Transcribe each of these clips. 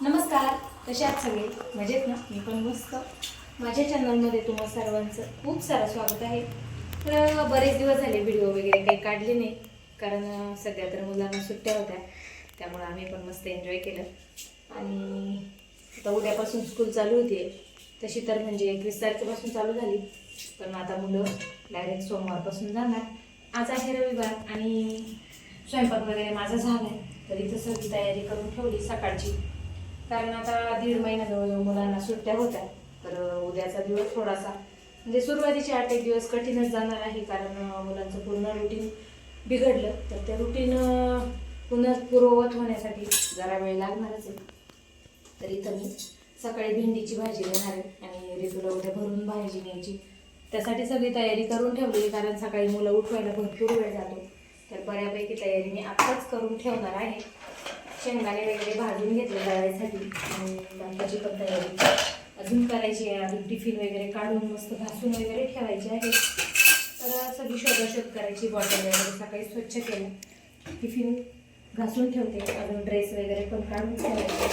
नमस्कार, कसे आहात सगळे? मजेत ना? मी पण मस्त. माझ्या चॅनलमध्ये तुम्हा सर्वांचं खूप सारं स्वागत आहे. तर बरेच दिवस झाले व्हिडिओ वगैरे काही काढले नाही, कारण सध्या तर मुलांना सुट्ट्या होत्या, त्यामुळे आम्ही पण मस्त एन्जॉय केलं. आणि आता उद्यापासून स्कूल चालू होती. तशी तर म्हणजे 21 तारखेपासून चालू झाली, पण आता मुलं डायरेक्ट सोमवारपासून जाणार. आज आहे रविवार आणि स्वयंपाक वगैरे माझा झाला आहे, तर इथं सगळी तयारी करून ठेवली सकाळची. कारण आता 1.5 महिना जवळ मुलांना सुट्ट्या होत्या, तर उद्याचा दिवस थोडासा म्हणजे सुरुवातीचे 8 दिवस कठीणच जाणार आहे, कारण मुलांचं पूर्ण रुटीन बिघडलं. तर ते रुटीन पुन्हा पूर्ववत होण्यासाठी जरा वेळ लागणारच आहे. तर इथं मी सकाळी भेंडीची भाजी देणार आहे आणि ऋतूला उद्या भरून भाजी न्यायची, त्यासाठी सगळी तयारी करून ठेवली. कारण सकाळी मुलं उठवायला भरपूर वेळ जातो, तर बऱ्यापैकी तयारी मी आत्ताच करून ठेवणार आहे. शेंगदाणे वगैरे भाजून घेतले दळायसाठी आणि बाकीची पण तयारी अजून करायची आहे. अजून टिफिन वगैरे काढून मस्त घासून वगैरे ठेवायचे आहे. तर सगळी शोधाशोध करायची. बॉटल वगैरे सकाळी स्वच्छ केलं, टिफिन घासून ठेवते. अजून ड्रेस वगैरे पण काढून ठेवायचे,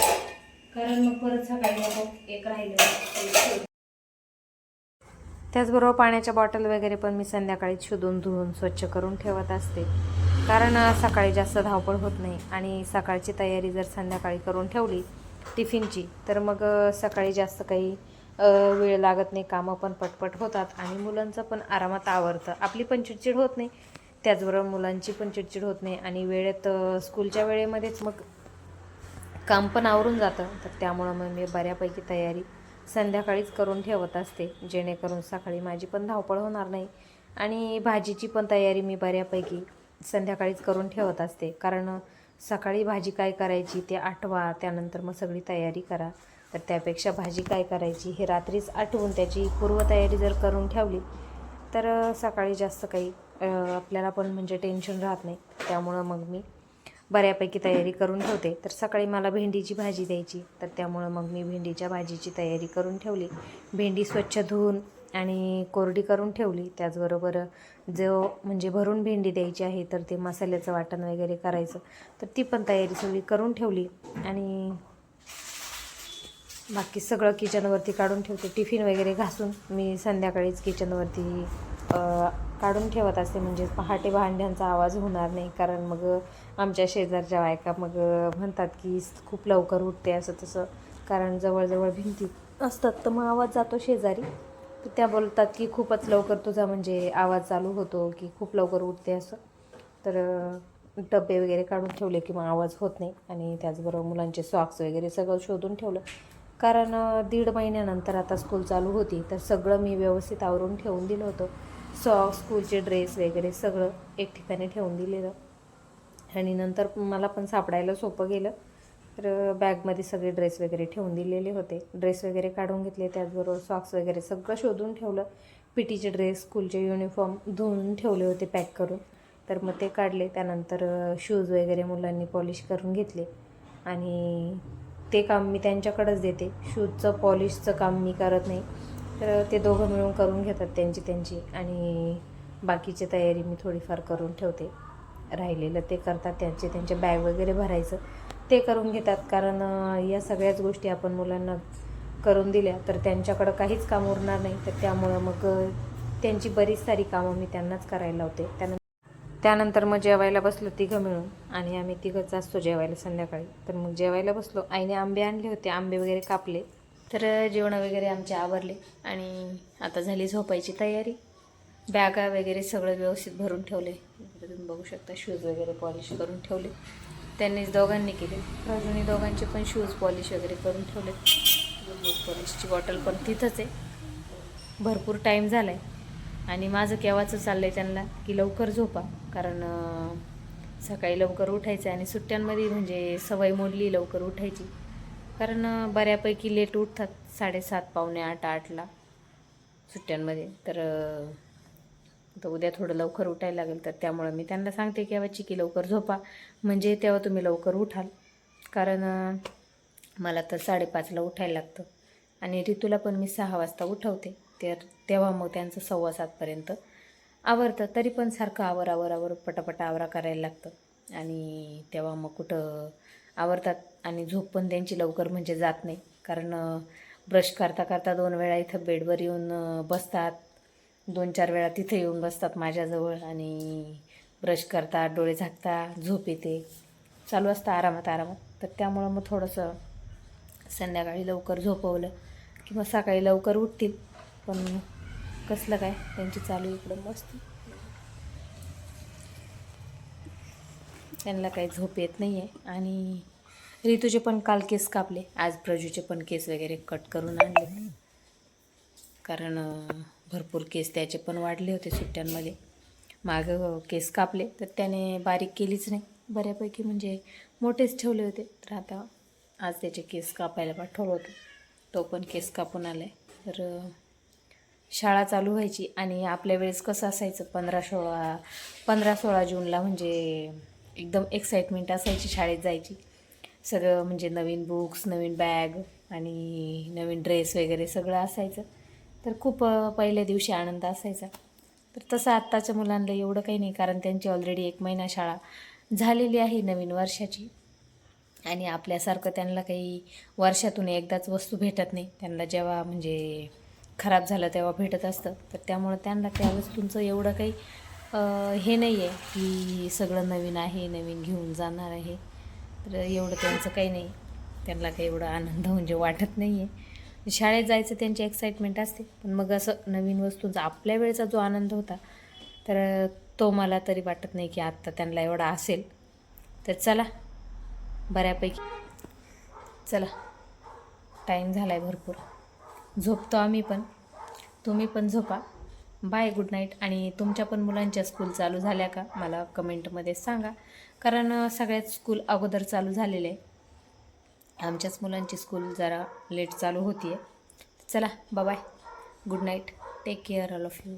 कारण मग परत सकाळी नको एक राहिलं. त्याचबरोबर पाण्याच्या बॉटल वगैरे पण मी संध्याकाळी शोधून धुवून स्वच्छ करून ठेवत असते, कारण सकाळी जास्त धावपळ होत नाही. आणि सकाळची तयारी जर संध्याकाळी करून ठेवली टिफिनची, तर मग सकाळी जास्त काही वेळ लागत नाही, कामं पण पटपट होतात आणि मुलांचं पण आरामात आवरतं. आपली पण चिडचिड होत नाही, त्याचबरोबर मुलांची पण चिडचिड होत नाही आणि वेळेत स्कूलच्या वेळेमध्येच मग काम पण आवरून जातं. तर त्यामुळं मग मी बऱ्यापैकी तयारी संध्याकाळीच करून ठेवत असते, जेणेकरून सकाळी माझी पण धावपळ होणार नाही. आणि भाजीची पण तयारी मी बऱ्यापैकी संध्याकाळीच करून ठेवत असते, कारण सकाळी भाजी काय करायची ते आठवा, त्यानंतर मग सगळी तयारी करा. तर त्यापेक्षा भाजी काय करायची हे रात्रीच आठवून त्याची पूर्वतयारी जर करून ठेवली, तर सकाळी जास्त काही आपल्याला पण म्हणजे टेन्शन राहत नाही. त्यामुळं मग मी बऱ्यापैकी तयारी करून ठेवते. तर सकाळी मला भेंडीची भाजी द्यायची, तर त्यामुळं मग मी भेंडीच्या भाजीची तयारी करून ठेवली. भेंडी स्वच्छ धुवून आणि कोरडी करून ठेवली. त्याचबरोबर जो म्हणजे भरून भेंडी द्यायची आहे, तर ते मसाल्याचं वाटण वगैरे करायचं, तर ती पण तयारी सगळी करून ठेवली. आणि बाकी सगळं किचनवरती काढून ठेवते. टिफिन वगैरे घासून मी संध्याकाळीच किचनवरती काढून ठेवत असते, म्हणजे पहाटे भांड्यांचा आवाज होणार नाही. कारण मग आमच्या शेजारच्या बायका मग म्हणतात की खूप लवकर उठते असं तसं, कारण जवळजवळ भिंती असतात, तर मग आवाज जातो शेजारी. तर त्या बोलतात की खूपच लवकर तुझा म्हणजे आवाज चालू होतो, की खूप लवकर उठते असं. तर डबे वगैरे काढून ठेवले की मग आवाज होत नाही. आणि त्याचबरोबर मुलांचे सॉक्स वगैरे सगळं शोधून ठेवलं, कारण 1.5 महिन्यानंतर आता स्कूल चालू होती, तर सगळं मी व्यवस्थित आवरून ठेवून दिलं होतं. सॉक्स, स्कूलचे ड्रेस वगैरे सगळं एक ठिकाणी ठेवून दिलेलं, आणि नंतर मला पण सापडायला सोपं गेलं. तर बॅगमध्ये सगळे ड्रेस वगैरे ठेवून दिलेले होते. ड्रेस वगैरे काढून घेतले, त्याचबरोबर सॉक्स वगैरे सगळं शोधून ठेवलं. पीटीचे ड्रेस, स्कूलचे युनिफॉर्म धुवून ठेवले होते पॅक करून, तर मग ते काढले. त्यानंतर शूज वगैरे मुलांनी पॉलिश करून घेतले, आणि ते काम मी त्यांच्याकडेच देते. शूजचं पॉलिशचं काम मी करत नाही, तर ते दोघं मिळून करून घेतात त्यांची, आणि बाकीची तयारी मी थोडीफार करून ठेवते. राहिलेलं ते करतात, त्यांचे बॅग वगैरे भरायचं ते करून घेतात. कारण या सगळ्याच गोष्टी आपण मुलांना करून दिल्या तर त्यांच्याकडं काहीच काम उरणार नाही. तर त्यामुळं मग त्यांची बरीच सारी कामं मी त्यांनाच करायला लावते. त्यानंतर मग जेवायला बसलो तिघं मिळून, आणि आम्ही तिघंच असतो जेवायला संध्याकाळी. तर मग जेवायला बसलो. आईने आंबे आणले होते, आंबे वगैरे कापले, तर जेवण वगैरे आमचे आवरले आणि आता झाली झोपायची तयारी. बॅगा वगैरे सगळं व्यवस्थित भरून ठेवले. तुम्ही बघू शकता, शूज वगैरे पॉलिश करून ठेवले त्यांनीच, दोघांनी केले. अजूनही दोघांचे पण शूज पॉलिश वगैरे करून ठेवले. शूज पॉलिशची बॉटल पण तिथंच आहे. भरपूर टाईम झाला आहे, आणि माझं केव्हाचं चाललं आहे त्यांना की लवकर झोपा, कारण सकाळी लवकर उठायचं आहे. आणि सुट्ट्यांमध्ये म्हणजे सवय मोडली लवकर उठायची, कारण बऱ्यापैकी लेट उठतात, 7:30 पावणे 8ला सुट्ट्यांमध्ये. तर आता उद्या थोडं लवकर उठायला लागेल, तर त्यामुळं मी त्यांना सांगते केव्हाची की लवकर झोपा, म्हणजे तेव्हा तुम्ही लवकर उठाल. कारण मला तर 5:30ला उठायला लागतं, आणि ऋतूला पण मी 6 वाजता उठवते. तर तेव्हा मग त्यांचं 6:15पर्यंत आवरतं. तरी पण सारखं आवर पटापट आवरा करायला लागतं, आणि तेव्हा मग कुठं आवरतात आणि झोप पण त्यांची लवकर म्हणजे जात नाही. कारण ब्रश करता करता 2 वेळा इथं बेडवर येऊन बसतात, 2-4 वेळा तिथं येऊन बसतात माझ्याजवळ आणि ब्रश करतात, डोळे झाकतात, झोप येते, चालू असतं आरामात. तर त्यामुळं मग थोडंसं संध्याकाळी लवकर झोपवलं की मग सकाळी लवकर उठतील. पण कसलं काय त्यांची चालू इकडं मस्त, त्यांना काही झोप येत नाही आहे. आणि रितूचे पण काल केस कापले, आज प्रजूचे पण केस वगैरे कट करून आणले. कारण भरपूर केस त्याचे पण वाढले होते सुट्ट्यांमध्ये. मागं केस कापले तर त्याने बारीक केलीच नाही, बऱ्यापैकी म्हणजे मोठेच ठेवले होते. तर आता आज त्याचे केस कापायला पाठवलं होतं, तो पण केस कापून आला आहे. तर शाळा चालू व्हायची आणि आपल्या वेळेस कसं असायचं 15-16 जूनला म्हणजे एकदम एक्साइटमेंट असायची शाळेत जायची. सगळं म्हणजे नवीन बुक्स, नवीन बॅग आणि नवीन ड्रेस वगैरे सगळं असायचं. तर खूप पहिल्या दिवशी आनंद असायचा. तर तसं आत्ताच्या मुलांना एवढं काही नाही, कारण त्यांची ऑलरेडी 1 महिना शाळा झालेली आहे नवीन वर्षाची. आणि आपल्यासारखं त्यांना काही वर्षातून एकदाच वस्तू भेटत नाही. त्यांना जेव्हा म्हणजे खराब झालं तेव्हा भेटत असतं. तर त्यामुळं त्यांना त्या वस्तूंचं एवढं काही हे नाही आहे की सगळं नवीन आहे, नवीन घेऊन जाणार आहे. तर एवढं त्यांचं काही नाही, त्यांना काही एवढा आनंद म्हणजे वाटत नाही आहे. शाळेत जायचं त्यांची एक्साइटमेंट असते, पण मग असं नवीन वस्तूंचा आपल्या वेळेचा जो आनंद होता तर तो मला तरी वाटत नाही की आत्ता त्यांना एवढा असेल. तर चला बऱ्यापैकी, चला टाईम झाला आहे भरपूर, झोपतो आम्ही पण, तुम्ही पण झोपा. Bye, good night. आणि तुमच्या पण मुलांच्या स्कूल चालू झाल्या का मला कमेंटमध्ये सांगा, कारण सगळ्याच स्कूल अगोदर चालू झालेले आहे. आमच्याच मुलांची स्कूल जरा लेट चालू होती आहे. चला bye, good night, take care all of you.